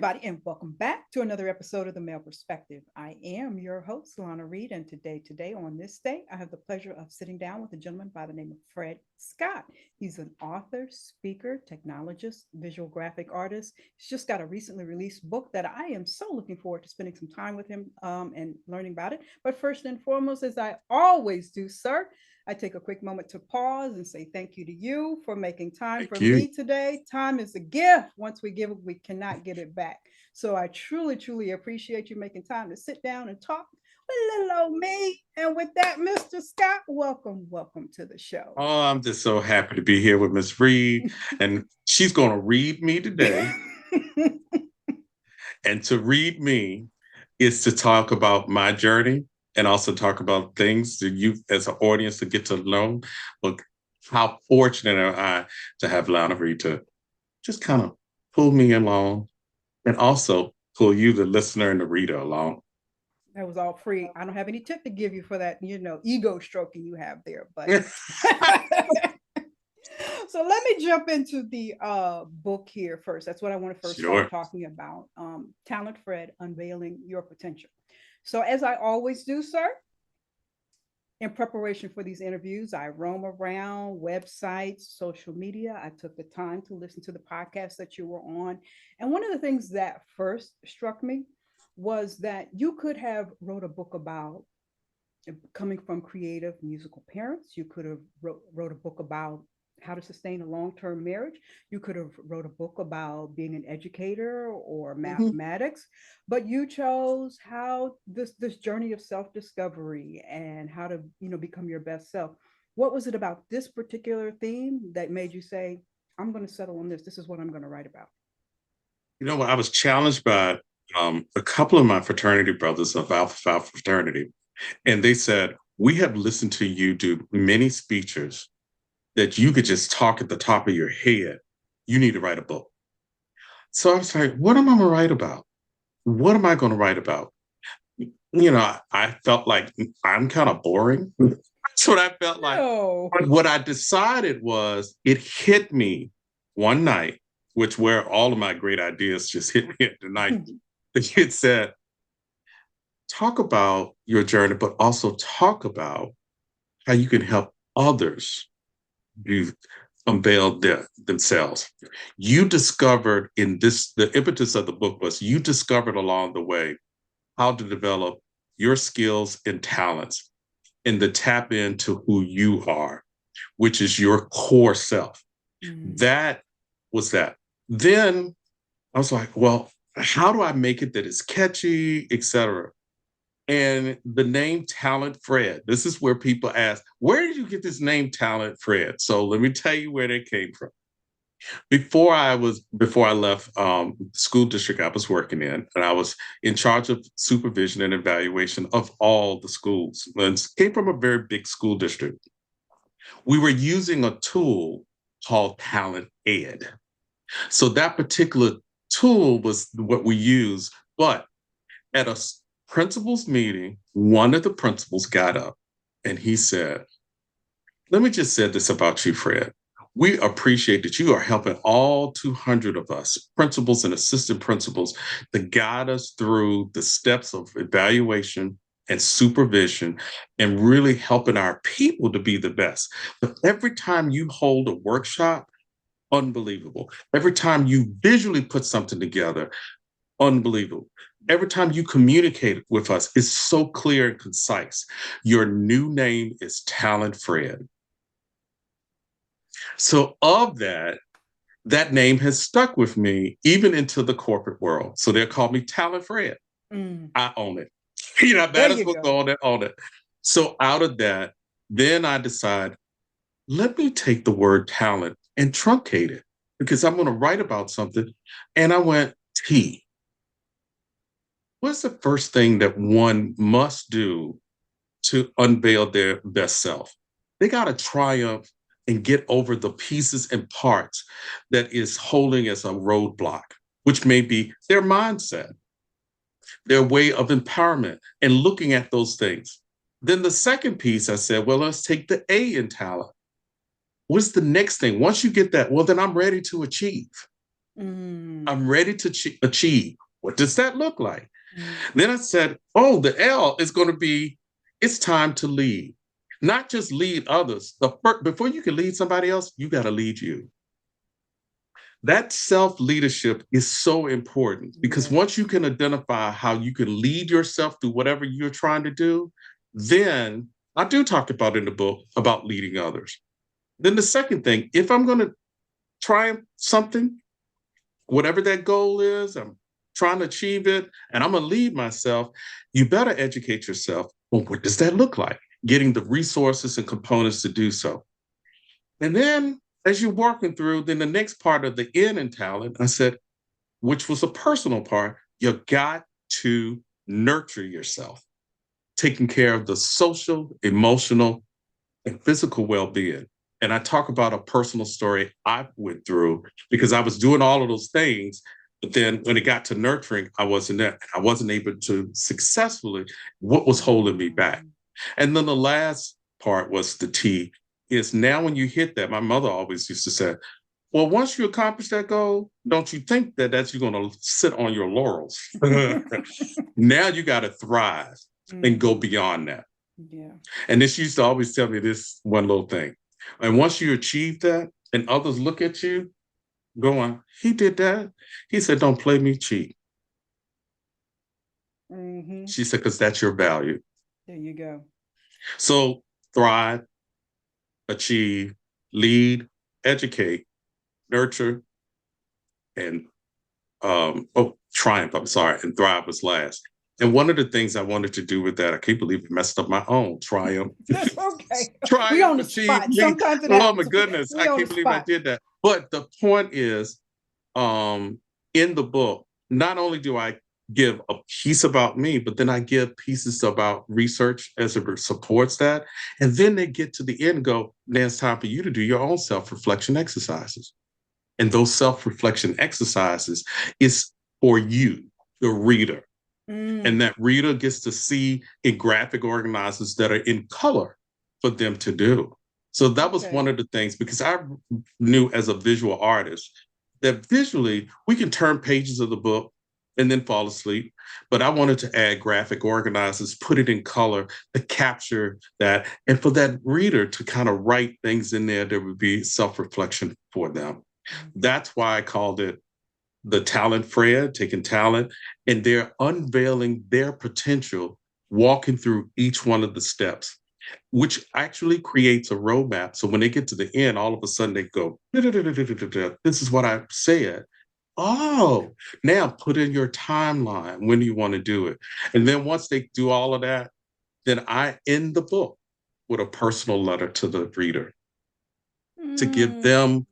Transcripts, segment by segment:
everybody, and welcome back to another episode of The Male Perspective. I am your host, Lana Reid, and today, on this day, I have the pleasure of sitting down with a gentleman by the name of Fred Scott. He's an author, speaker, technologist, visual graphic artist. He's just got a recently released book that I am so looking forward to spending some time with him and learning about it. But first and foremost, as I always do, sir, I take a quick moment to pause and say thank you to you for making time for me today. Time is a gift. Once we give it, we cannot get it back. So I truly appreciate you making time to sit down and talk with little old me. And with that, Mr. Scott, welcome to the show. Oh, I'm just so happy to be here with Miss Reid, and she's going to read me today. And to read me is to talk about my journey and also talk about things that you, as an audience, to get to know. Look, how fortunate am I to have Lana Reid to just kind of pull me along and also pull you, the listener and the reader, along. That was all free. I don't have any tip to give you for that, ego stroking you have there. But so let me jump into the book here first. That's what I want to first start talking about. TalentFRED, Unveiling Your Potential. So as I always do, sir, in preparation for these interviews, I roam around websites, social media. I took the time to listen to the podcast that you were on. And one of the things that first struck me was that you could have wrote a book about coming from creative musical parents. You could have wrote a book about how to sustain a long-term marriage. You could have wrote a book about being an educator or mathematics, but you chose how this journey of self-discovery and how to become your best self. What was it about this particular theme that made you say, I'm going to settle on this? This is what I'm going to write about. I was challenged by a couple of my fraternity brothers of Alpha Phi fraternity, and they said, we have listened to you do many speeches that you could just talk at the top of your head. You need to write a book. So I was like, what am I going to write about? What am I going to write about? I felt like I'm kind of boring. That's what I felt like. But what I decided was, it hit me one night, which where all of my great ideas just hit me at the night. The kid said, talk about your journey, but also talk about how you can help others unveil themselves. You discovered the impetus of the book was you discovered along the way how to develop your skills and talents and to tap into who you are, which is your core self. That was that. Then I was like, well, how do I make it that it's catchy, etc.? And the name TalentFRED, this is where people ask, where did you get this name TalentFRED? So let me tell you where that came from. Before I left the school district I was working in, and I was in charge of supervision and evaluation of all the schools. And it came from a very big school district. We were using a tool called TalentEd. So that particular tool was what we used, but at a principal's meeting, one of the principals got up and he said, let me just say this about you, Fred. We appreciate that you are helping all 200 of us, principals and assistant principals, to guide us through the steps of evaluation and supervision and really helping our people to be the best. But every time you hold a workshop, unbelievable. Every time you visually put something together, unbelievable. Every time you communicate with us, it's so clear and concise. Your new name is TalentFRED. So of that name has stuck with me even into the corporate world. So they'll call me TalentFRED. I own it. That is what's on it. So out of that, then I decide, let me take the word talent and truncate it because I'm going to write about something. And I went, T. What's the first thing that one must do to unveil their best self? They got to triumph and get over the pieces and parts that is holding as a roadblock, which may be their mindset, their way of empowerment, and looking at those things. Then the second piece, I said, well, let's take the A in talent. What's the next thing? Once you get that, well, then I'm ready to achieve. I'm ready to achieve. What does that look like? Mm. Then I said, oh, the L is going to be, it's time to lead. Not just lead others. Before you can lead somebody else, you got to lead you. That self-leadership is so important because once you can identify how you can lead yourself through whatever you're trying to do, then I do talk about in the book about leading others. Then the second thing, if I'm going to try something, whatever that goal is, I'm trying to achieve it, and I'm going to lead myself, you better educate yourself. Well, what does that look like? Getting the resources and components to do so. And then as you're walking through, then the next part of the N in talent, I said, which was a personal part, you got to nurture yourself, taking care of the social, emotional, and physical well-being. And I talk about a personal story I went through because I was doing all of those things. But then when it got to nurturing, I wasn't there. I wasn't able to successfully, what was holding me back? And then the last part was the T, is now when you hit that, my mother always used to say, well, once you accomplish that goal, don't you think that you're going to sit on your laurels? Now you got to thrive and go beyond that. Yeah. And this used to always tell me this one little thing. And once you achieve that and others look at you going, he did that. He said, don't play me cheap. She said, because that's your value. There you go. So thrive, achieve, lead, educate, nurture, and triumph, I'm sorry, and thrive was last. And one of the things I wanted to do with that, I can't believe it messed up my own triumph. That's okay. Triumph, we on the achieve, spot. Sometimes it oh happens. my goodness, we I can't believe I did that. But the point is, in the book, not only do I give a piece about me, but then I give pieces about research as it supports that. And then they get to the end and go, now it's time for you to do your own self-reflection exercises. And those self-reflection exercises is for you, the reader. And that reader gets to see in graphic organizers that are in color for them to do. So that was one of the things, because I knew as a visual artist that visually we can turn pages of the book and then fall asleep. But I wanted to add graphic organizers, put it in color to capture that, and for that reader to kind of write things in there that would be self-reflection for them. That's why I called it the TalentFRED, taking talent, and they're unveiling their potential, walking through each one of the steps, which actually creates a roadmap. So when they get to the end, all of a sudden they go, this is what I said. Oh, now put in your timeline. When do you want to do it? And then once they do all of that, then I end the book with a personal letter to the reader to give them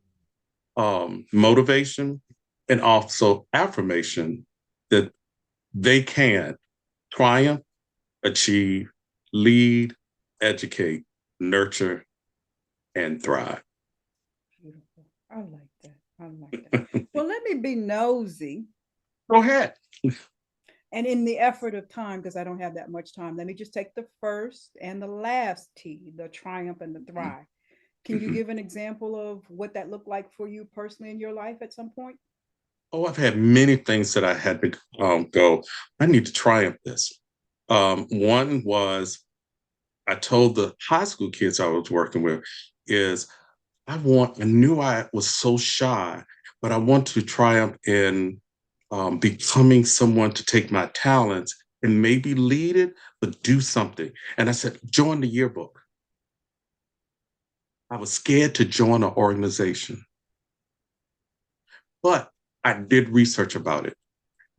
motivation and also affirmation that they can triumph, achieve, lead, educate, nurture, and thrive. Beautiful. I like that. I like that. Well, let me be nosy. Go ahead. And in the effort of time, because I don't have that much time, let me just take the first and the last T, the triumph and the thrive. Can you give an example of what that looked like for you personally in your life at some point? Oh, I've had many things that I had to go, I need to triumph this. One was, I told the high school kids I was working with is I knew I was so shy, but I want to triumph in becoming someone to take my talents and maybe lead it, but do something. And I said, join the yearbook. I was scared to join an organization, but I did research about it.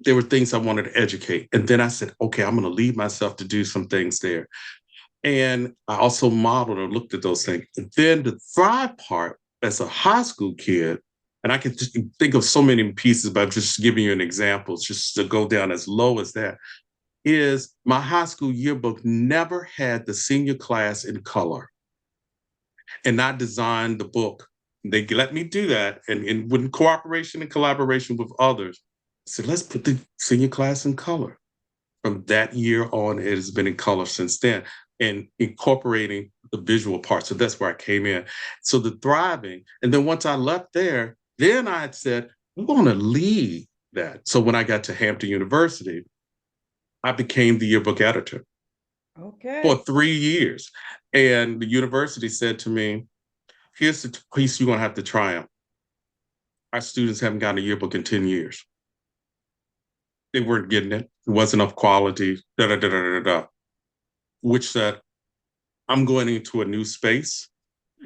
There were things I wanted to educate. And then I said, okay, I'm going to lead myself to do some things there. And I also modeled or looked at those things. And then the thrive part, as a high school kid, and I can just think of so many pieces, but I'm just giving you an example, just to go down as low as that, is my high school yearbook never had the senior class in color. And I designed the book. They let me do that. And with cooperation and collaboration with others, I said, let's put the senior class in color. From that year on, it has been in color since then, and incorporating the visual part. So that's where I came in. So the thriving. And then once I left there, then I had said, I'm going to lead that. So when I got to Hampton University, I became the yearbook editor for Okay. 3 years. And the university said to me, here's the piece you're going to have to triumph. Our students haven't gotten a yearbook in 10 years. They weren't getting it. It wasn't of quality, da da da da da da. Which said, I'm going into a new space.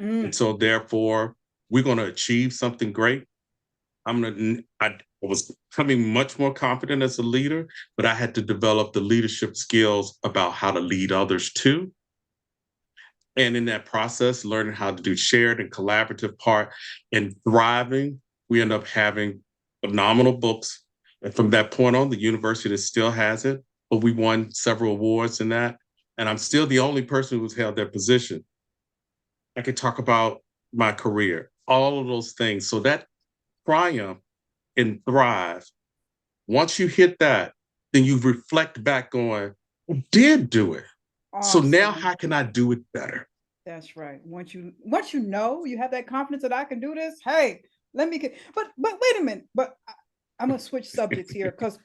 And so therefore, we're going to achieve something great. I was becoming much more confident as a leader, but I had to develop the leadership skills about how to lead others too. And in that process, learning how to do shared and collaborative part and thriving, we end up having phenomenal books. And from that point on, the university still has it, but we won several awards in that. And I'm still the only person who's held that position. I could talk about my career, all of those things. So that triumph and thrive, once you hit that, then you reflect back on, I did do it. So now Awesome. how can I do it better? That's right. Once you know you have that confidence that I can do this. Hey, let me get. But wait a minute. But I'm gonna switch subjects here because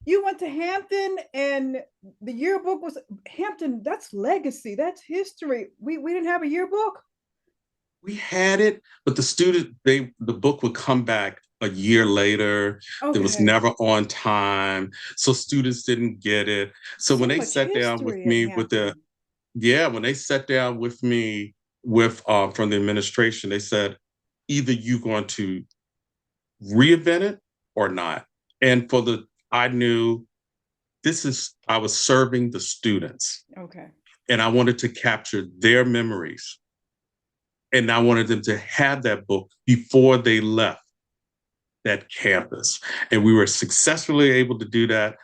you went to Hampton and the yearbook was Hampton. That's legacy. That's history. We didn't have a yearbook. We had it, but the book would come back a year later. It was Okay. never on time. So students didn't get it. So when So they much sat down with history at me with the Hampton. yeah, when they sat down with me with from the administration, they said, either you're going to reinvent it or not. And I knew I was serving the students Okay. and I wanted to capture their memories. And I wanted them to have that book before they left that campus. And we were successfully able to do that.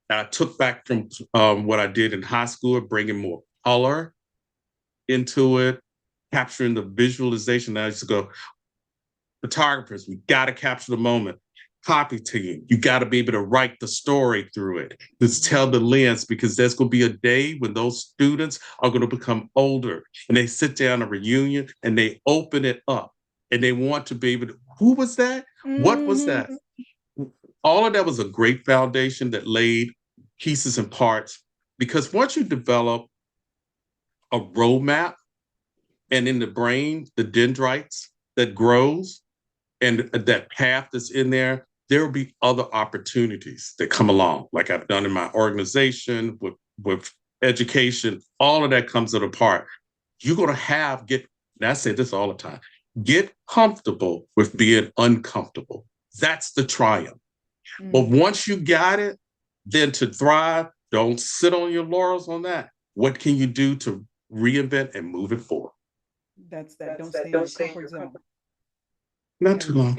I took back from what I did in high school, bringing more color into it, capturing the visualization. I used to go, photographers, we got to capture the moment. Copy team, you got to be able to write the story through it. Let's tell the lens because there's going to be a day when those students are going to become older and they sit down a reunion and they open it up and they want to be able to, who was that? What was that? Mm-hmm. All of that was a great foundation that laid pieces and parts because once you develop a roadmap and in the brain, the dendrites that grows, and that path that's in there, there will be other opportunities that come along, like I've done in my organization with education. All of that comes at a part. You're going to and I say this all the time, get comfortable with being uncomfortable. That's the triumph. But Mm. once you got it, then to thrive, don't sit on your laurels on that. What can you do to reinvent and move it forward? That's that. Don't stay in your comfort zone. Not Gotta too long.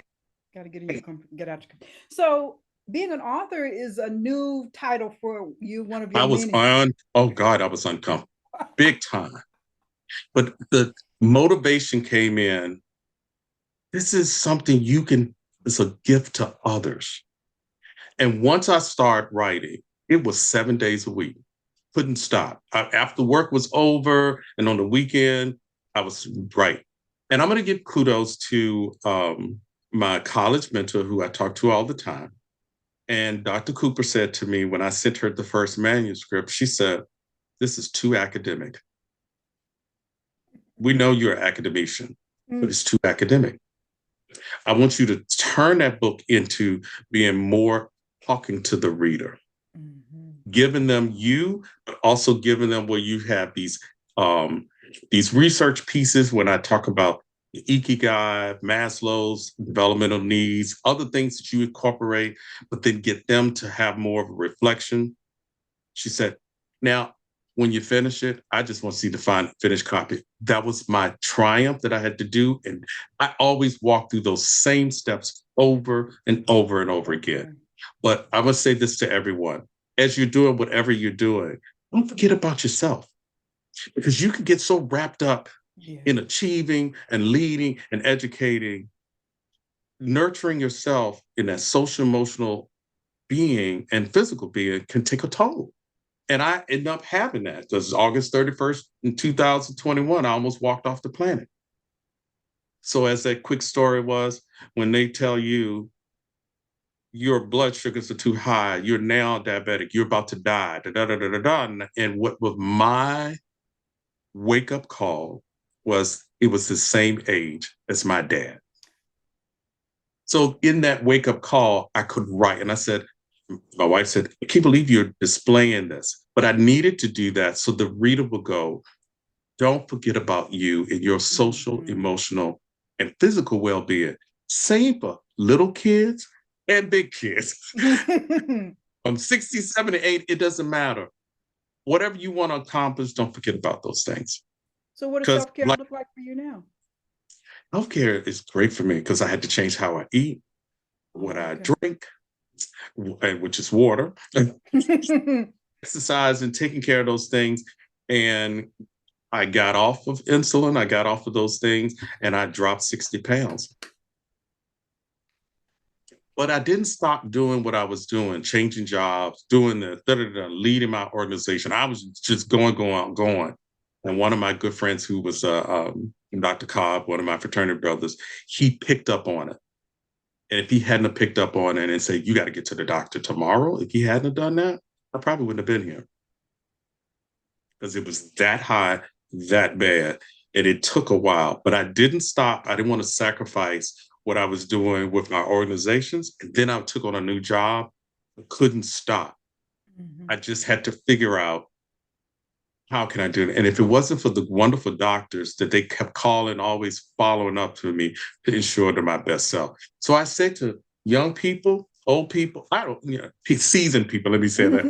gotta get in your comfort, get out your comfort. So being an author is a new title for you, one of your many. Oh God, I was uncomfortable big time. But the motivation came in. This is something it's a gift to others. And once I started writing, it was 7 days a week. Couldn't stop. After work was over and on the weekend, I was right. And I'm going to give kudos to my college mentor who I talk to all the time. And Dr. Cooper said to me when I sent her the first manuscript, she said, this is too academic. We know you're an academician, but Mm. it's too academic. I want you to turn that book into being more talking to the reader, giving them you, but also giving them where you have these research pieces when I talk about the Ikigai, Maslow's developmental needs, other things that you incorporate, but then get them to have more of a reflection. She said, now, when you finish it, I just want to see the finished copy. That was my triumph that I had to do. And I always walk through those same steps over and over and over again. But I must say this to everyone. As you're doing whatever you're doing, don't forget about yourself because you can get so wrapped up in achieving and leading and educating, nurturing yourself in that social emotional being and physical being can take a toll. And I ended up having that because August 31st in 2021, I almost walked off the planet. So as that quick story was, when they tell you your blood sugars are too high. You're now diabetic. You're about to die. Da, da, da, da, da, da. And what was my wake up call was it was the same age as my dad. So in that wake up call, I could write. And I said, my wife said, I can't believe you're displaying this. But I needed to do that so the reader will go, don't forget about you and your social, emotional, and physical well being. Same for little kids and big kids. From 67 to 8, it doesn't matter. Whatever you want to accomplish, don't forget about those things. So, what does self care look like for you now? Healthcare is great for me because I had to change how I eat, what I drink, which is water, exercise, and taking care of those things. And I got off of insulin. I got off of those things, and I dropped 60 pounds. But I didn't stop doing what I was doing, changing jobs, doing the leading my organization. I was just going. And one of my good friends who was Dr. Cobb, one of my fraternity brothers, he picked up on it. And if he hadn't picked up on it and said, you got to get to the doctor tomorrow, if he hadn't done that, I probably wouldn't have been here. Because it was that high, that bad. And it took a while, but I didn't stop. I didn't want to sacrifice what I was doing with my organizations. And then I took on a new job. I couldn't stop. I just had to figure out how can I do it? And if it wasn't for the wonderful doctors that they kept calling, always following up to me to ensure they're my best self. So I say to young people, old people, seasoned people, let me say that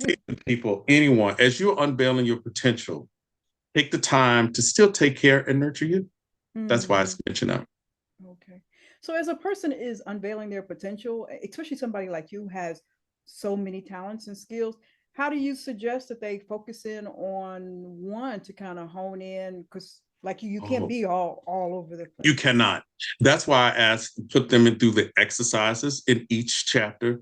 seasoned people, anyone, as you're unveiling your potential, take the time to still take care and nurture you. That's why it's mentioned out. Okay. So as a person is unveiling their potential, especially somebody like you has so many talents and skills, how do you suggest that they focus in on one to kind of hone in? Because like you can't be all over the place. You cannot. That's why I asked, put them in through the exercises in each chapter.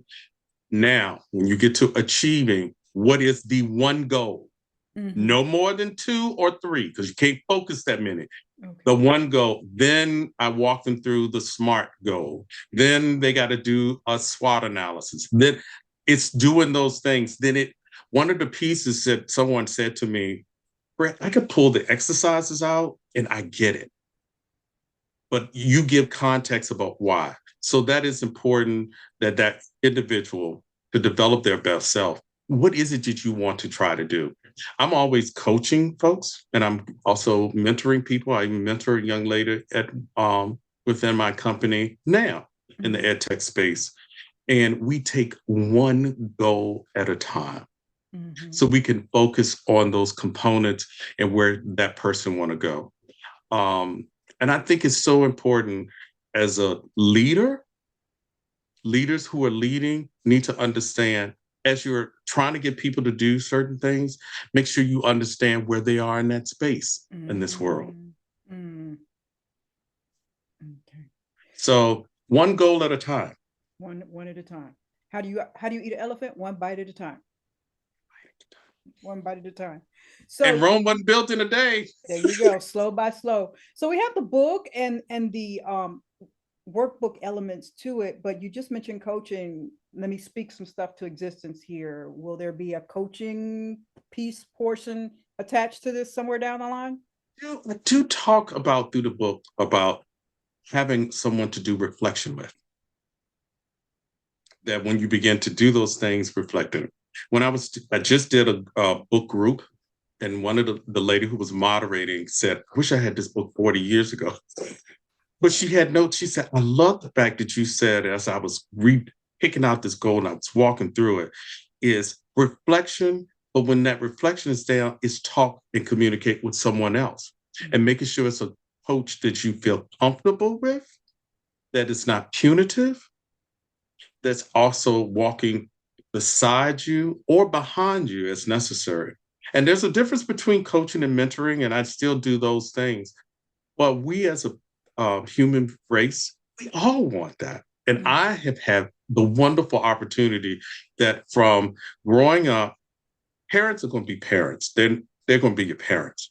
Now, when you get to achieving, what is the one goal? No more than 2 or 3, because you can't focus that many. Okay. The one goal. Then I walk them through the SMART goal. Then they got to do a SWOT analysis. Then it's doing those things. Then one of the pieces that someone said to me, Brett, I could pull the exercises out and I get it. But you give context about why. So that is important that individual to develop their best self. What is it that you want to try to do? I'm always coaching folks, and I'm also mentoring people. I mentor a young lady within my company now in the ed tech space. And we take one goal at a time. So we can focus on those components and where that person want to go. And I think it's so important as a leader, leaders who are leading need to understand as you're trying to get people to do certain things, make sure you understand where they are in that space in this world. Okay. So one goal at a time. One at a time. How do you eat an elephant? One bite at a time. One bite at a time. So, and Rome wasn't built in a day. There you go, slow by slow. So we have the book and the workbook elements to it, but you just mentioned coaching. Let me speak some stuff to existence here. Will there be a coaching piece portion attached to this somewhere down the line? I do talk about through the book about having someone to do reflection with. That when you begin to do those things, reflecting. When I just did a book group, and one of the lady who was moderating said, I wish I had this book 40 years ago. But she had notes. She said, I love the fact that you said, as I was picking out this goal and I was walking through it, is reflection. But when that reflection is down, it's talk and communicate with someone else and making sure it's a coach that you feel comfortable with, that it's not punitive, that's also walking beside you or behind you as necessary. And there's a difference between coaching and mentoring, and I still do those things. But we as a human race, we all want that. And I have had the wonderful opportunity that from growing up, parents are going to be parents. They're going to be your parents.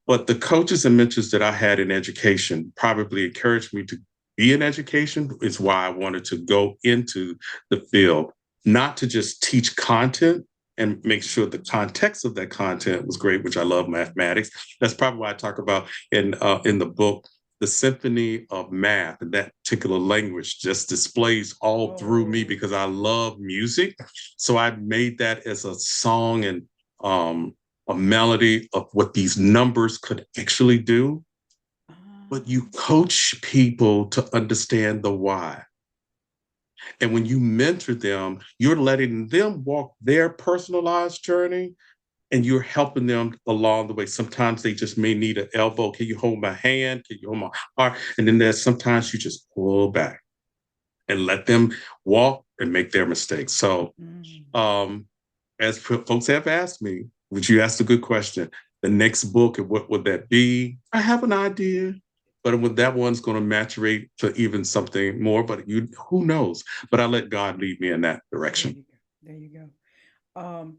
But the coaches and mentors that I had in education probably encouraged me to be in education is why I wanted to go into the field, not to just teach content and make sure the context of that content was great, which I love mathematics. That's probably why I talk about in the book, the symphony of math, and that particular language just displays all through me because I love music. So I made that as a song and a melody of what these numbers could actually do. But you coach people to understand the why. And when you mentor them, you're letting them walk their personalized journey and you're helping them along the way. Sometimes they just may need an elbow. Can you hold my hand? Can you hold my heart? And then there's sometimes you just pull back and let them walk and make their mistakes. So as folks have asked me, which you asked a good question, the next book, what would that be? I have an idea, but that one's going to maturate to even something more, but who knows? But I let God lead me in that direction. There you go.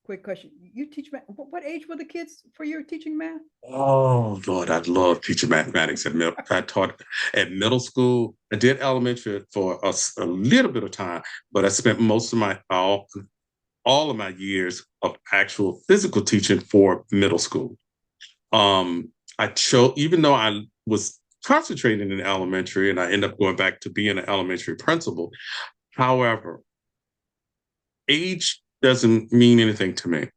Quick question. You teach math. What age were the kids for your teaching math? Oh, Lord, I love teaching mathematics at middle. I taught at middle school. I did elementary for a little bit of time, but I spent most of my all of my years of actual physical teaching for middle school. I chose, even though I was concentrating in elementary and I ended up going back to being an elementary principal. However, age doesn't mean anything to me.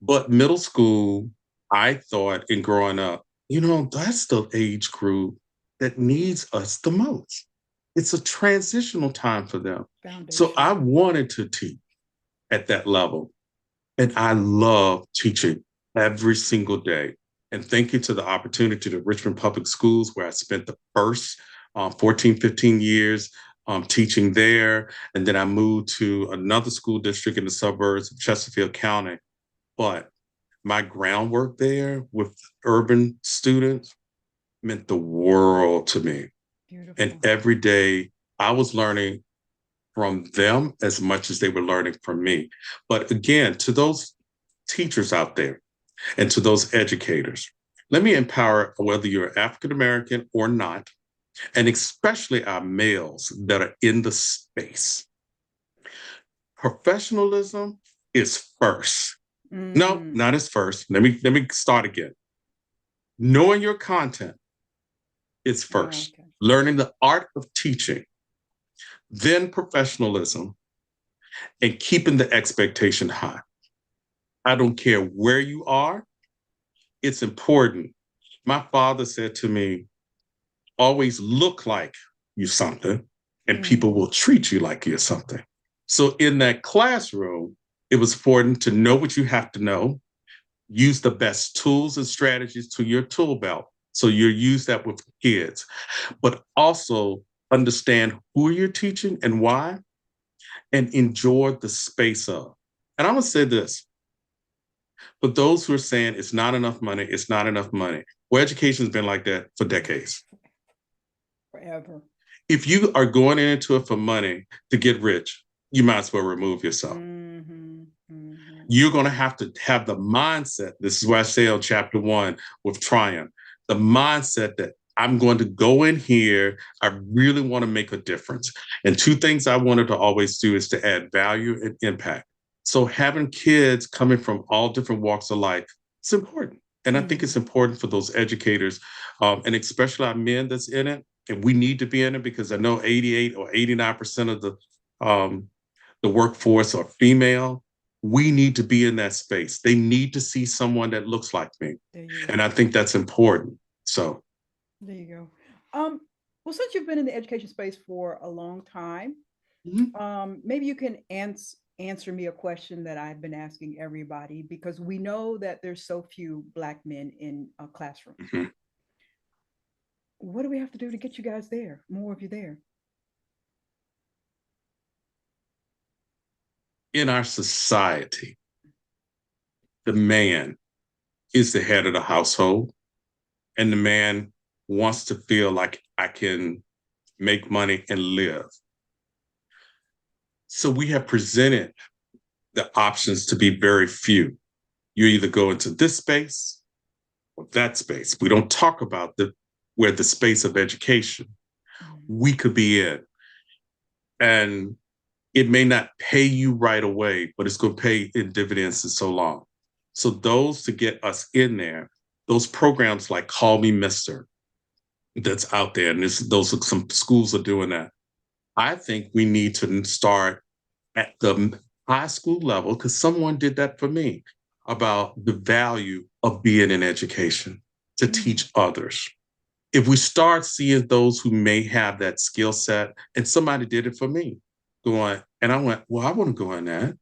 But middle school, I thought in growing up, that's the age group that needs us the most. It's a transitional time for them. So I wanted to teach at that level. And I love teaching every single day. And thank you to the opportunity to Richmond Public Schools, where I spent the first 14, 15 years teaching there. And then I moved to another school district in the suburbs of Chesterfield County. But my groundwork there with urban students meant the world to me. Beautiful. And every day I was learning from them as much as they were learning from me. But again, to those teachers out there and to those educators, let me empower whether you're African-American or not, and especially our males that are in the space. Professionalism is first. No, not as first. Let me start again. Knowing your content is first. Okay. Learning the art of teaching, then professionalism, and keeping the expectation high. I don't care where you are. It's important. My father said to me, always look like you're something, and people will treat you like you're something. So in that classroom, it was important to know what you have to know, use the best tools and strategies to your tool belt. So you use that with kids, but also understand who you're teaching and why, and enjoy the space of. And I'm gonna say this, for those who are saying it's not enough money, it's not enough money. Well, education's been like that for decades. Forever. If you are going into it for money to get rich, you might as well remove yourself. You're going to have the mindset. This is why I say on chapter 1 with Triumph, the mindset that I'm going to go in here. I really want to make a difference. And 2 things I wanted to always do is to add value and impact. So having kids coming from all different walks of life, it's important. And I think it's important for those educators, and especially our men that's in it. And we need to be in it because I know 88 or 89% of the workforce are female. We need to be in that space. They need to see someone that looks like me. And I think that's important. So there you go. Well, since you've been in the education space for a long time, maybe you can answer me a question that I've been asking everybody, because we know that there's so few Black men in a classroom. What do we have to do to get you guys there? More of you there? In our society, the man is the head of the household, and the man wants to feel like I can make money and live. So we have presented the options to be very few. You either go into this space or that space. We don't talk about where the space of education we could be in. And it may not pay you right away, but it's going to pay in dividends in so long. So those to get us in there, those programs like Call Me Mister that's out there, and those are some schools are doing that. I think we need to start at the high school level because someone did that for me about the value of being in education to teach others. If we start seeing those who may have that skill set, and somebody did it for me, going, and I went, well, I want to go in that.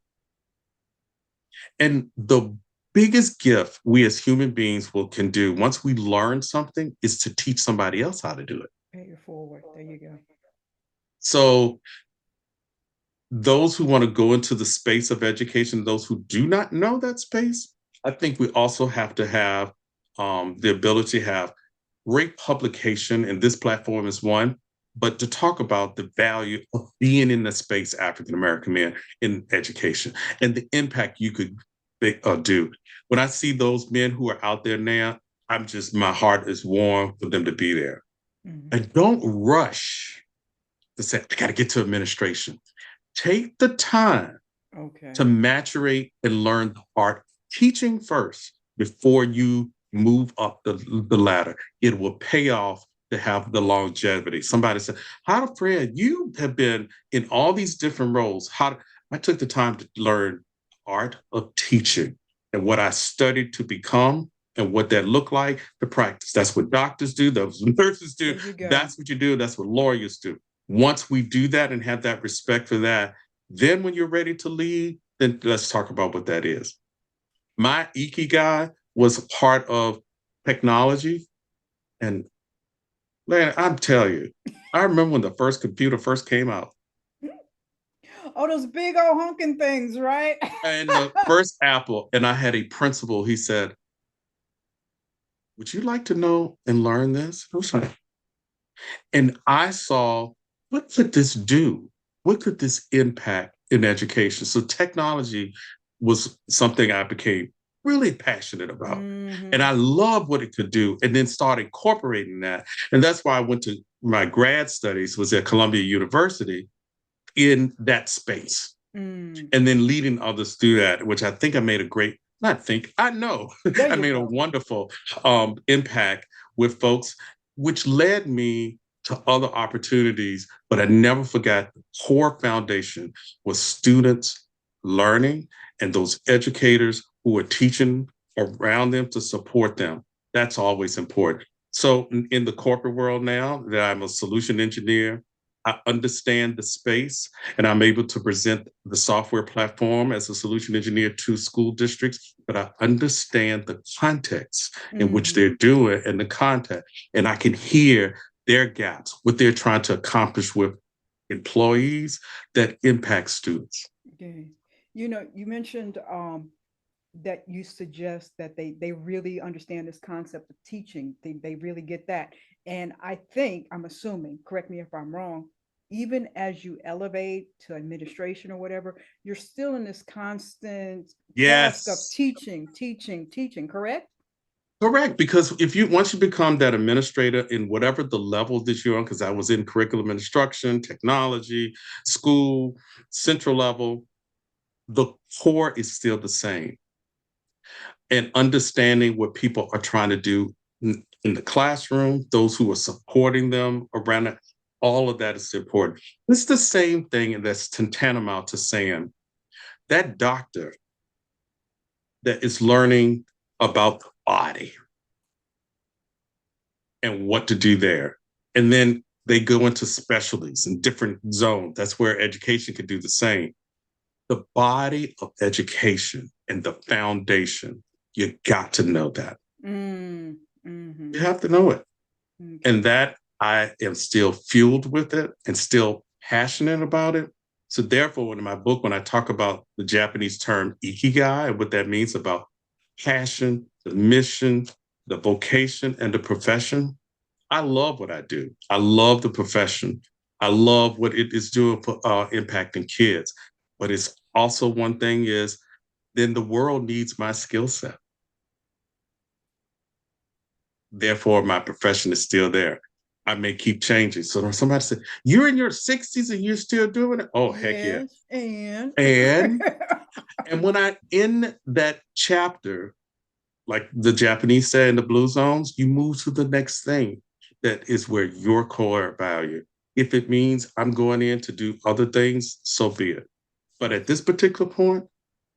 And the biggest gift we as human beings can do once we learn something is to teach somebody else how to do it. Pay it forward. There you go. So those who want to go into the space of education, those who do not know that space, I think we also have to have the ability to have great publication, and this platform is one, but to talk about the value of being in the space, African American men in education, and the impact you could do. When I see those men who are out there now, my heart is warm for them to be there. Mm-hmm. And don't rush to say, I got to get to administration. Take the time to maturate and learn the art, teaching first before you move up the ladder. It will pay off to have the longevity. Somebody said, Fred, you have been in all these different roles. I took the time to learn art of teaching and what I studied to become and what that looked like to practice. That's what doctors do. Those nurses do. That's what you do. That's what lawyers do. Once we do that and have that respect for that, then when you're ready to lead, then let's talk about what that is. My ikigai was part of technology. And man, I'm telling you, I remember when the first computer first came out. Oh, those big old honking things, right? And the first Apple, and I had a principal, he said, would you like to know and learn this? I was like, and I saw, what could this do? What could this impact in education? So technology was something I became really passionate about. Mm-hmm. And I love what it could do, and then start incorporating that. And that's why I went to my grad studies was at Columbia University in that space. And then leading others through that, which I think I made I know I made a wonderful impact with folks, which led me to other opportunities, but I never forgot the core foundation was students learning and those educators who are teaching around them to support them. That's always important. So in the corporate world now that I'm a solution engineer, I understand the space and I'm able to present the software platform as a solution engineer to school districts, but I understand the context in which they're doing and the content, and I can hear their gaps, what they're trying to accomplish with employees that impact students. Okay. You mentioned that you suggest that they really understand this concept of teaching. They really get that. And I'm assuming, correct me if I'm wrong, even as you elevate to administration or whatever, you're still in this constant task of teaching, correct? Correct, because once you become that administrator in whatever the level that you're on, because I was in curriculum instruction, technology, school, central level, the core is still the same. And understanding what people are trying to do in the classroom, those who are supporting them around it, all of that is important. It's the same thing, and that's tantamount to saying that doctor that is learning about the body and what to do there. And then they go into specialties in different zones. That's where education can do the same. The body of education and the foundation, you got to know that. Mm-hmm. You have to know it. Okay. And that I am still fueled with it and still passionate about it. So therefore, in my book, when I talk about the Japanese term ikigai and what that means about passion, the mission, the vocation, and the profession, I love what I do. I love the profession. I love what it is doing for impacting kids. But it's also one thing is then the world needs my skill set. Therefore, my profession is still there. I may keep changing. So when somebody said, "You're in your 60s and you're still doing it?" Oh, heck yeah. Yes, and And when I in that chapter, like the Japanese say in the blue zones, you move to the next thing that is where your core value. If it means I'm going in to do other things, so be it. But at this particular point,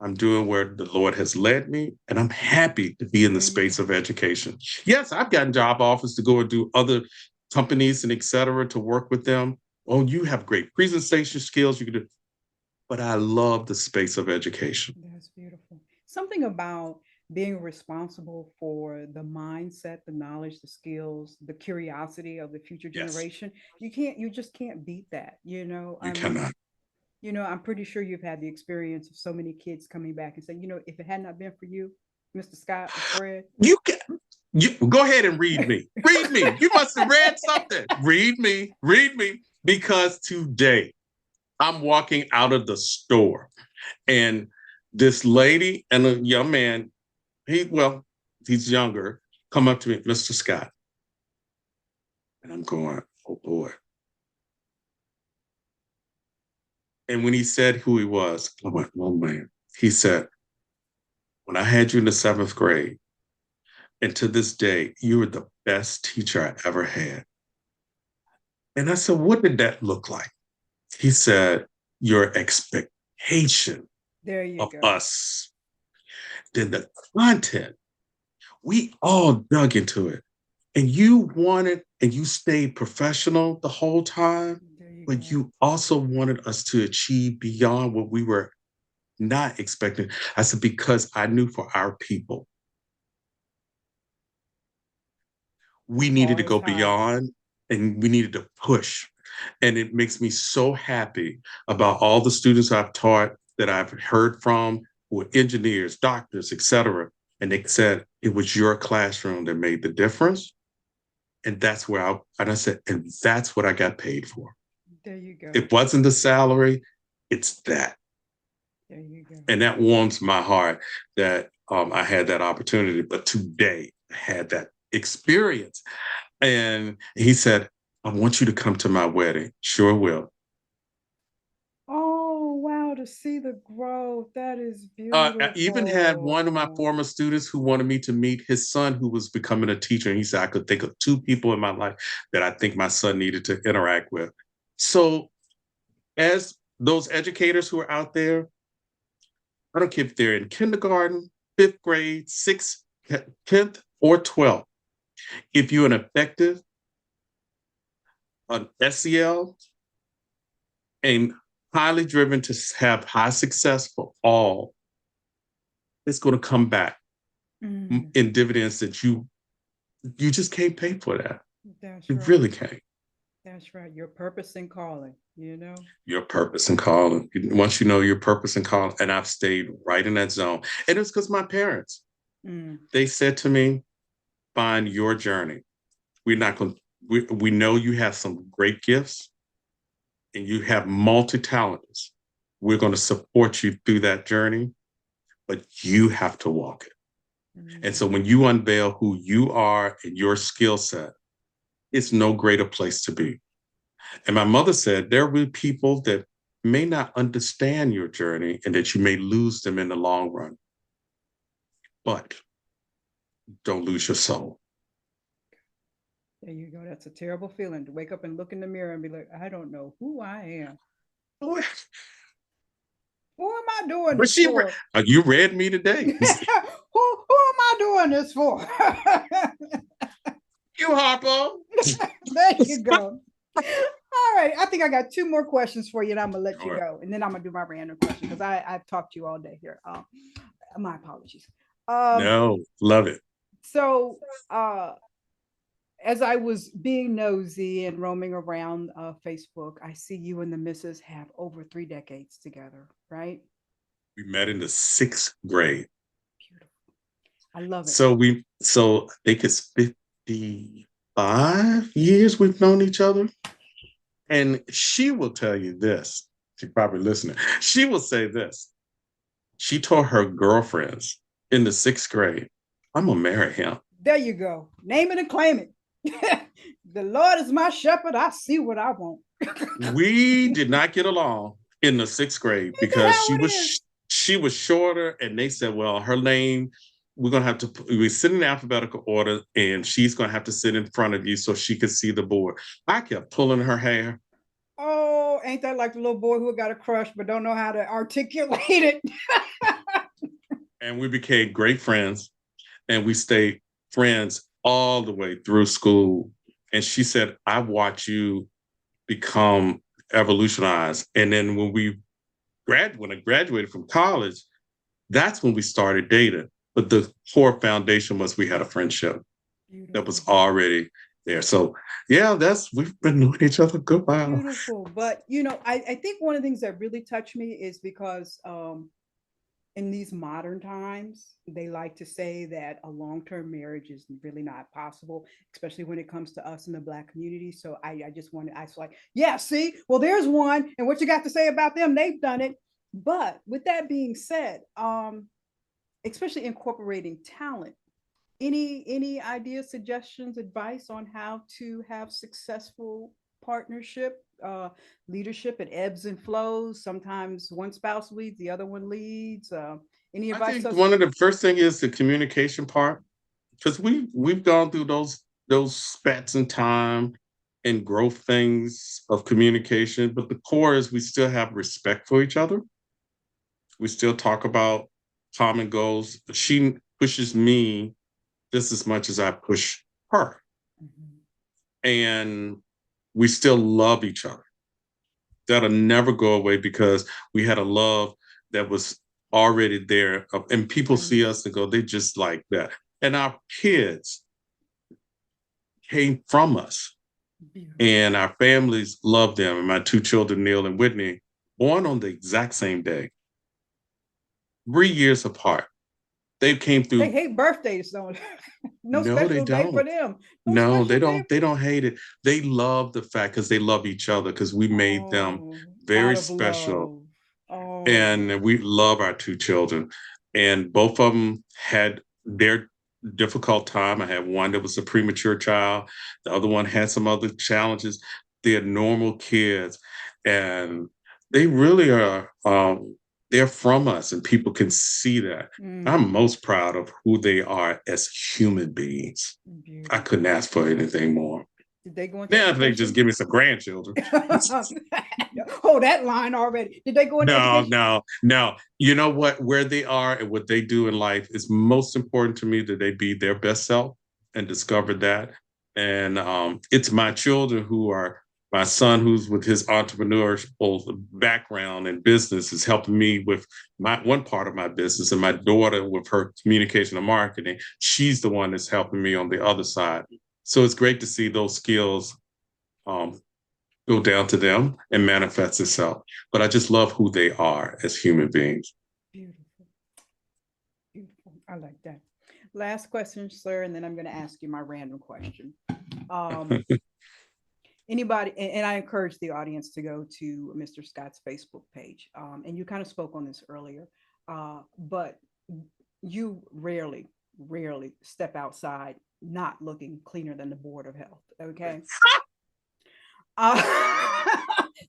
I'm doing where the Lord has led me, and I'm happy to be in the space of education. Yes, I've gotten job offers to go and do other companies and et cetera to work with them. Oh, you have great presentation skills. You can do, but I love the space of education. That's beautiful. Something about being responsible for the mindset, the knowledge, the skills, the curiosity of the future Yes, generation. You just can't beat that. you cannot. I'm pretty sure you've had the experience of so many kids coming back and saying, if it had not been for you, Mr. Scott or Fred. You can. You go ahead and read me. Read me. You must have read something. Read me. Read me. Because today I'm walking out of the store and this lady and a young man, he's younger, come up to me, "Mr. Scott." And I'm going, "Oh boy." And when he said who he was, I went, "Oh man." He said, "When I had you in the 7th grade, and to this day, you were the best teacher I ever had." And I said, "What did that look like?" He said, "Your expectation There you of go. us." Then the content, we all dug into it. And you wanted, and you stayed professional the whole time, but you also wanted us to achieve beyond what we were not expecting. I said, because I knew for our people, we needed to Bar is go high. beyond and we needed to push. And it makes me so happy about all the students I've taught that I've heard from who are engineers, doctors, et cetera. And they said it was your classroom that made the difference. And that's where and I said, and that's what I got paid for. There you go. It wasn't the salary, it's that. There you go. And that warms my heart that I had that opportunity. But today I had that experience. And he said, "I want you to come to my wedding." Sure will. Oh, wow, to see the growth. That is I even had one of my beautiful. former students who wanted me to meet his son who was becoming a teacher. And he said, "I could think of 2 people in my life that I think my son needed to interact with." So, as those educators who are out there, I don't care if they're in kindergarten, 5th grade, 6th, 10th, or 12th. If you're an effective, an SEL, and highly driven to have high success for all, it's going to come back in dividends that you just can't pay for that. That's You right. really can't. That's right. Your purpose and calling, Your purpose and calling. Once you know your purpose and calling, and I've stayed right in that zone. And it's because my parents, they said to me, "Find your journey. We're not going to, we know you have some great gifts and you have multi-talents. We're going to support you through that journey, but you have to walk it." And so when you unveil who you are and your skill set, it's no greater place to be. And my mother said there will be people that may not understand your journey and that you may lose them in the long run, but don't lose your soul. There you go. That's a terrible feeling to wake up and look in the mirror and be like, I don't know who I am. Boy, Who am I doing but this for? you read me today. Who am I doing this for? You, Harpo. There you go. All right. I think I got 2 more questions for you, and I'm gonna let you go. And then I'm gonna do my random question because I've talked to you all day here. My apologies. No, love it. So as I was being nosy and roaming around Facebook, I see you and the missus have over 3 decades together, right? We met in the 6th grade. Beautiful. I love it. So I think it's 55 years we've known each other. And she will tell you this. She's probably listening. She will say this. She told her girlfriends in the 6th grade, "I'm gonna marry him." There you go. Name it and claim it. The Lord is my shepherd. I see what I want. We did not get along in the 6th grade Isn't that because how it is? she was shorter, and they said, well, her name, we're gonna have to, we sit in alphabetical order, and she's gonna have to sit in front of you so she could see the board. I kept pulling her hair. Oh, ain't that like the little boy who got a crush but don't know how to articulate it? And we became great friends, and we stayed friends all the way through school. And she said, I watch you become evolutionized. And then when I graduated from college, that's when we started dating. But the core foundation was we had a friendship that was already there. So yeah, we've been knowing each other a good while. Beautiful. But I think one of the things that really touched me is because in these modern times, they like to say that a long-term marriage is really not possible, especially when it comes to us in the Black community. So I just wanted, I was like, yeah, see, well, there's one. And what you got to say about them? They've done it. But with that being said, especially incorporating talent, any ideas, suggestions, advice on how to have successful partnership, leadership? It ebbs and flows. Sometimes one spouse leads, the other one leads. Any advice? I think one of the first thing is the communication part, because we've gone through those spats in time and growth things of communication, but the core is we still have respect for each other. We still talk about common goals. She pushes me just as much as I push her. Mm-hmm. And we still love each other. That'll never go away because we had a love that was already there. And people see us and go, they just like that. And our kids came from us. And our families love them. And my 2 children, Neil and Whitney, born on the exact same day, 3 years apart. They came through. They hate birthdays, don't they? No special day for them. No, they don't. They don't hate it. They love the fact because they love each other because we made them very special. And we love our 2 children. And both of them had their difficult time. I had one that was a premature child. The other one had some other challenges. They're normal kids. And they really are, they're from us, and people can see that. I'm most proud of who they are as human beings. Beautiful. I couldn't ask for anything more. Did they go into education? They just give me some grandchildren. Oh, that line already. Did they go into education? No. You know what? Where they are and what they do in life is most important to me, that they be their best self, and discover that. And it's my children who are, my son, who's with his entrepreneurial background and business, is helping me with one part of my business, and my daughter with her communication and marketing. She's the one that's helping me on the other side. So it's great to see those skills go down to them and manifest itself. But I just love who they are as human beings. Beautiful. Beautiful. I like that. Last question, sir, and then I'm going to ask you my random question. Anybody, and I encourage the audience to go to Mr. Scott's Facebook page. And you kind of spoke on this earlier, but you rarely step outside not looking cleaner than the Board of Health. Okay.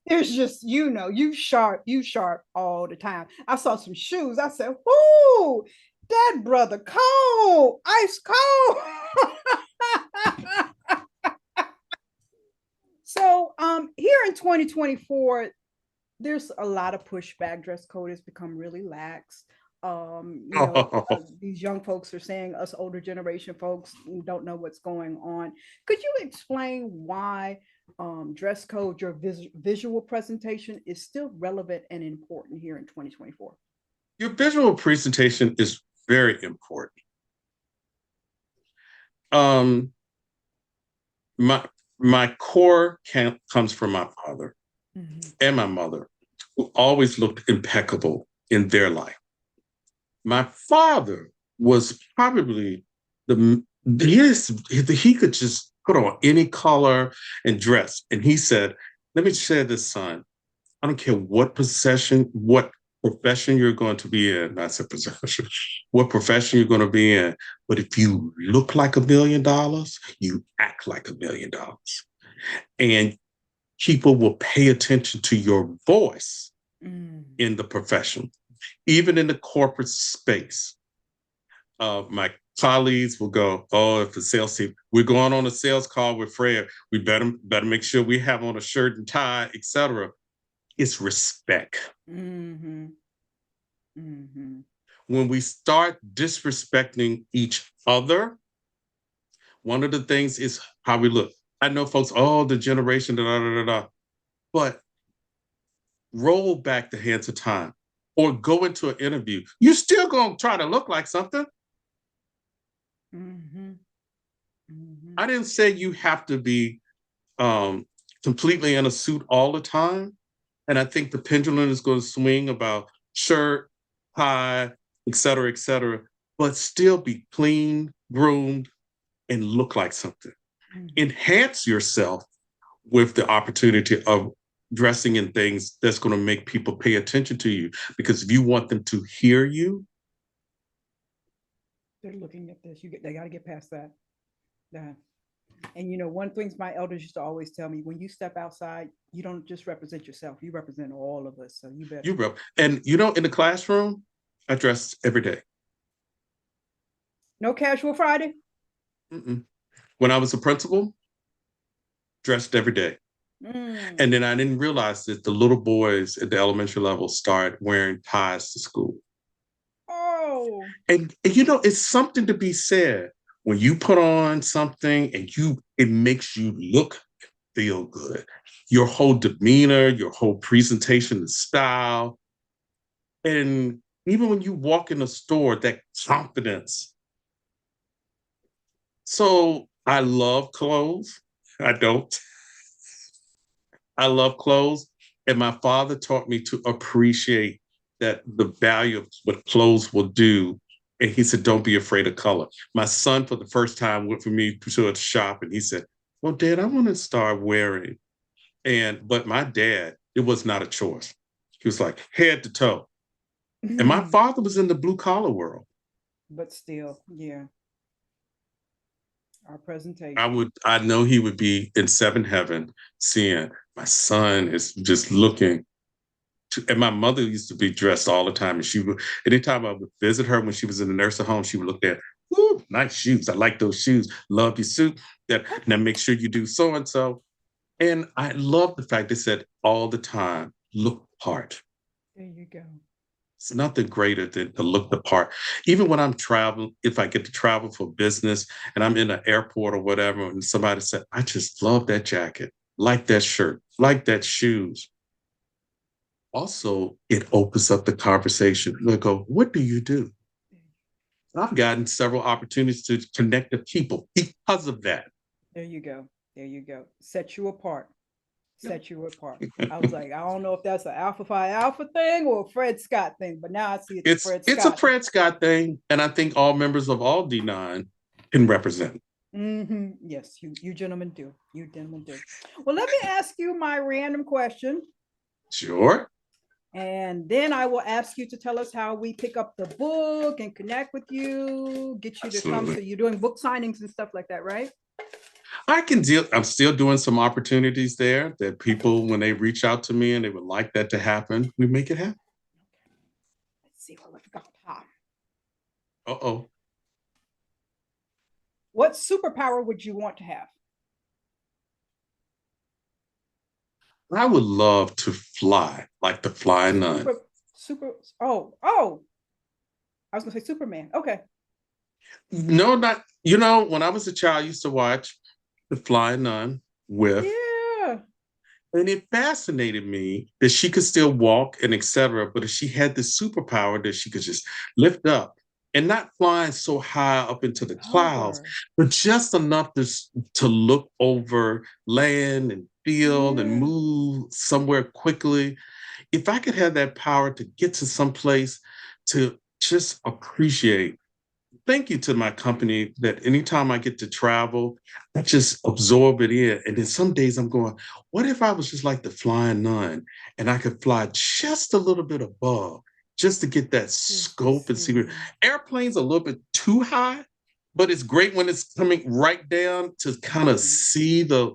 There's just, you sharp all the time. I saw some shoes. I said, "Whoo, that brother cold, ice cold." So here in 2024, there's a lot of pushback. Dress code has become really lax. These young folks are saying us older generation folks don't know what's going on. Could you explain why dress code, your visual presentation, is still relevant and important here in 2024? Your visual presentation is very important. My core comes from my father and my mother, who always looked impeccable in their life. My father was probably he could just put on any color and dress. And he said, let me share this, son. I don't care what possession, what profession you're going to be in, not a profession, what profession you're going to be in. But if you look like $1 million, you act like $1 million. And people will pay attention to your voice in the profession, even in the corporate space. My colleagues will go, oh, if the sales team, we're going on a sales call with Fred, we better make sure we have on a shirt and tie, etc. It's respect. Mm-hmm. Mm-hmm. When we start disrespecting each other, one of the things is how we look. I know folks, oh, the generation, da, da, da, da, but roll back the hands of time or go into an interview. You're still going to try to look like something. Mm-hmm. Mm-hmm. I didn't say you have to be completely in a suit all the time. And I think the pendulum is going to swing about shirt, tie, et cetera, but still be clean, groomed, and look like something. Mm-hmm. Enhance yourself with the opportunity of dressing in things that's going to make people pay attention to you. Because if you want them to hear you, they're looking at this. They got to get past that. Yeah. And you know, one thing my elders used to always tell me: when you step outside, you don't just represent yourself; you represent all of us. So you better. And you know, in the classroom, I dress every day. No casual Friday. Mm-mm. When I was a principal, dressed every day. And then I didn't realize that the little boys at the elementary level start wearing ties to school. Oh. And you know, it's something to be said when you put on something and it makes you look, feel good. Your whole demeanor, your whole presentation and style. And even when you walk in a store, that confidence. So I love clothes. I don't. I love clothes. And my father taught me to appreciate that the value of what clothes will do. And he said, don't be afraid of color. My son, for the first time, went for me to a shop and he said, well, Dad, I want to start wearing. But my dad, it was not a choice. He was like head to toe. And my father was in the blue collar world. But still, yeah. Our presentation. I know he would be in seventh heaven seeing my son is just looking. And my mother used to be dressed all the time. And she would, anytime I would visit her when she was in the nursing home, she would look at, ooh, nice shoes. I like those shoes. Love your suit. Now make sure you do so and so. And I love the fact they said all the time, look the part. There you go. It's nothing greater than to look the part. Even when I'm traveling, if I get to travel for business and I'm in an airport or whatever, and somebody said, I just love that jacket, like that shirt, like that shoes. Also, it opens up the conversation. They go, what do you do? I've gotten several opportunities to connect with people because of that. There you go. There you go. Set you apart. Set you apart. I was like, I don't know if that's an Alpha Phi Alpha thing or a Fred Scott thing, but now I see it's Fred Scott. It's a Fred Scott thing, and I think all members of all D9 can represent. Mm-hmm. Yes, you gentlemen do. You gentlemen do. Well, let me ask you my random question. Sure. And then I will ask you to tell us how we pick up the book and connect with you, get you to come. So you're doing book signings and stuff like that, right? I'm still doing some opportunities there that people, when they reach out to me and they would like that to happen, we make it happen. Let's see what we've got. Uh-oh. What superpower would you want to have? I would love to fly, like the flying nun. I was gonna say Superman. Okay. No, not, you know, when I was a child, I used to watch The Flying Nun with. Yeah. And it fascinated me that she could still walk and etc. But if she had this superpower that she could just lift up and not flying so high up into the clouds, but just enough to look over land and field and move somewhere quickly. If I could have that power to get to some place to just appreciate. Thank you to my company that anytime I get to travel, I just absorb it in. And then some days I'm going, what if I was just like the flying nun and I could fly just a little bit above just to get that scope and see. Airplanes a little bit too high, but it's great when it's coming right down to kind of see the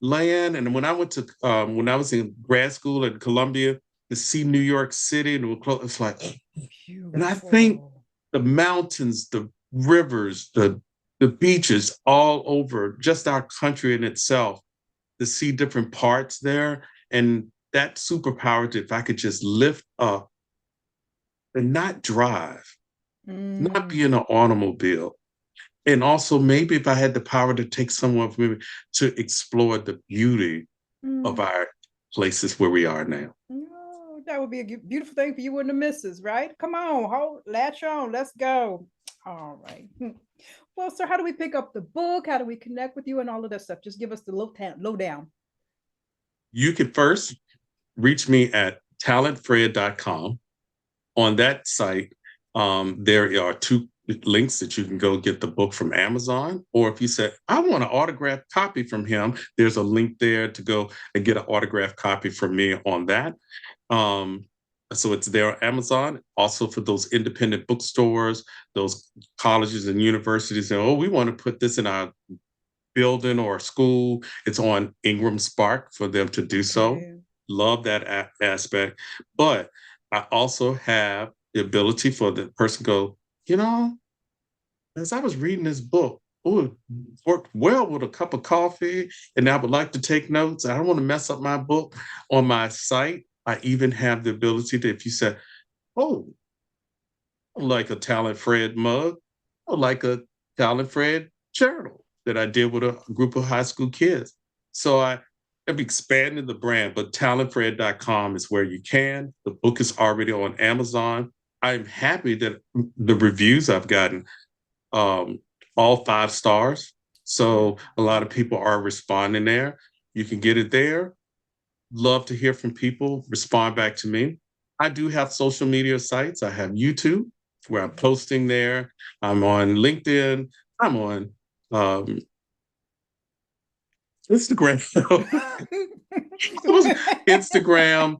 land. And when I was in grad school at Columbia to see New York City, and it's like, beautiful. And I think the mountains, the rivers, the beaches all over just our country in itself, to see different parts there. And that superpower, if I could just lift up and not drive, not be in an automobile. And also maybe if I had the power to take someone with me to explore the beauty of our places where we are now. Oh, that would be a beautiful thing for you and the missus, right? Come on, latch on, let's go. All right. Well, sir, how do we pick up the book? How do we connect with you and all of that stuff? Just give us the lowdown. You can first reach me at TalentFRED.com. On that site, there are 2 links that you can go get the book from Amazon. Or if you said, I want an autographed copy from him, there's a link there to go and get an autographed copy from me on that. So it's there on Amazon. Also for those independent bookstores, those colleges and universities, and, oh, we want to put this in our building or school. It's on Ingram Spark for them to do so. Okay. Love that aspect. But I also have the ability for the person to go, as I was reading this book, it worked well with a cup of coffee, and I would like to take notes. I don't want to mess up my book. On my site, I even have the ability to, if you say, oh, I like a TalentFRED mug, or like a TalentFRED journal that I did with a group of high school kids. So I've expanded the brand, but TalentFRED.com is where you can. The book is already on Amazon. I'm happy that the reviews I've gotten, all 5 stars. So a lot of people are responding there. You can get it there. Love to hear from people, respond back to me. I do have social media sites. I have YouTube, where I'm posting there. I'm on LinkedIn. I'm on Instagram. Instagram.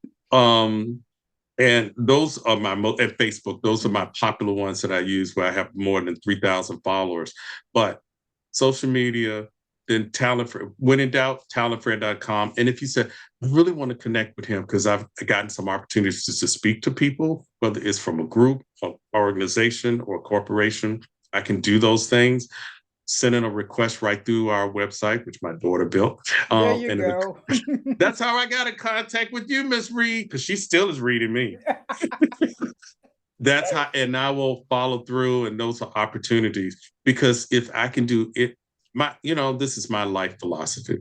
And those are and Facebook. Those are my popular ones that I use, where I have more than 3,000 followers. But social media, then TalentFRED. When in doubt, TalentFRED.com. And if you said, I really want to connect with him because I've gotten some opportunities to speak to people, whether it's from a group, an organization, or a corporation, I can do those things. Send in a request right through our website, which my daughter built. There you go. That's how I got in contact with you, Miss Reid, because she still is reading me. That's how, and I will follow through, and those are opportunities. Because if I can do it, this is my life philosophy.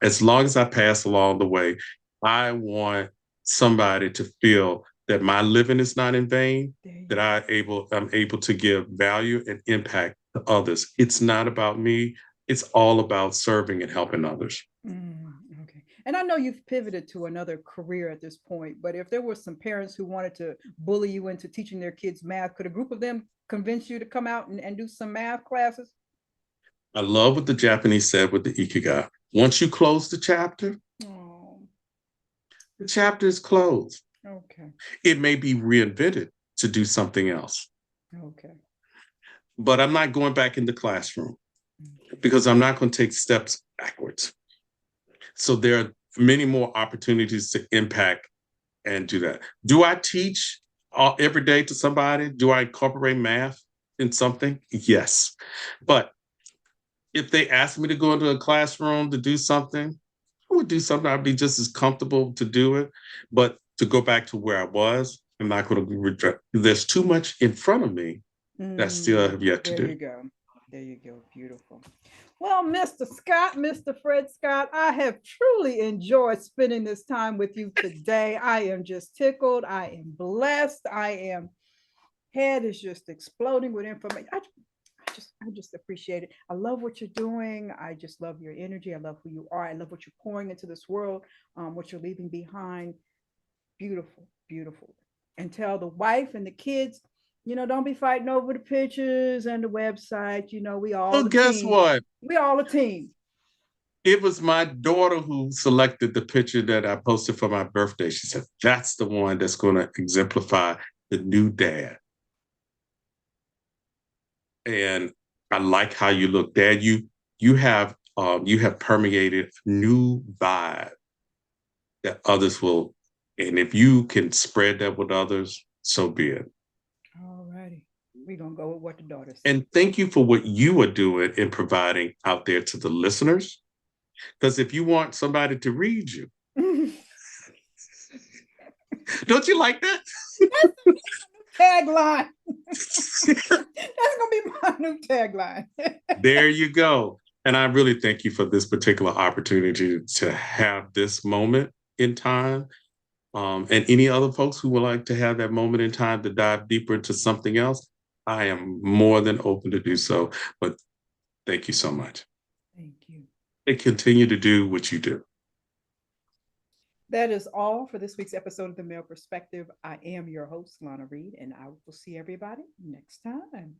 As long as I pass along the way, I want somebody to feel that my living is not in vain, that I'm able to give value and impact to others. It's not about me. It's all about serving and helping others. Okay. And I know you've pivoted to another career at this point, but if there were some parents who wanted to bully you into teaching their kids math, could a group of them convince you to come out and do some math classes? I love what the Japanese said with the ikigai. Once you close the chapter, the chapter is closed. Okay. It may be reinvented to do something else. Okay. But I'm not going back in the classroom because I'm not going to take steps backwards. So there are many more opportunities to impact and do that. Do I teach every day to somebody? Do I incorporate math in something? Yes. But if they ask me to go into a classroom to do something, I would do something. I'd be just as comfortable to do it. But to go back to where I was, I'm not going to regret. There's too much in front of me that I still have yet to do. There you go. There you go. Beautiful. Well, Mr. Scott, Mr. Fred Scott, I have truly enjoyed spending this time with you today. I am just tickled. I am blessed. Head is just exploding with information. I just appreciate it. I love what you're doing. I just love your energy. I love who you are. I love what you're pouring into this world, what you're leaving behind. Beautiful, beautiful. And tell the wife and the kids, don't be fighting over the pictures and the website. We all. Well, guess what? We all a team. It was my daughter who selected the picture that I posted for my birthday. She said, that's the one that's going to exemplify the new dad. And I like how you look, Dad. You have permeated a new vibe that others will, and if you can spread that with others, so be it. All righty. We're going to go with what the daughter said. And thank you for what you are doing in providing out there to the listeners. Because if you want somebody to read you, don't you like that? Tagline. That's going to be my new tagline. There you go. And I really thank you for this particular opportunity to have this moment in time. And any other folks who would like to have that moment in time to dive deeper into something else, I am more than open to do so. But thank you so much. Thank you. And continue to do what you do. That is all for this week's episode of The Male Perspective. I am your host, Lana Reid, and I will see everybody next time.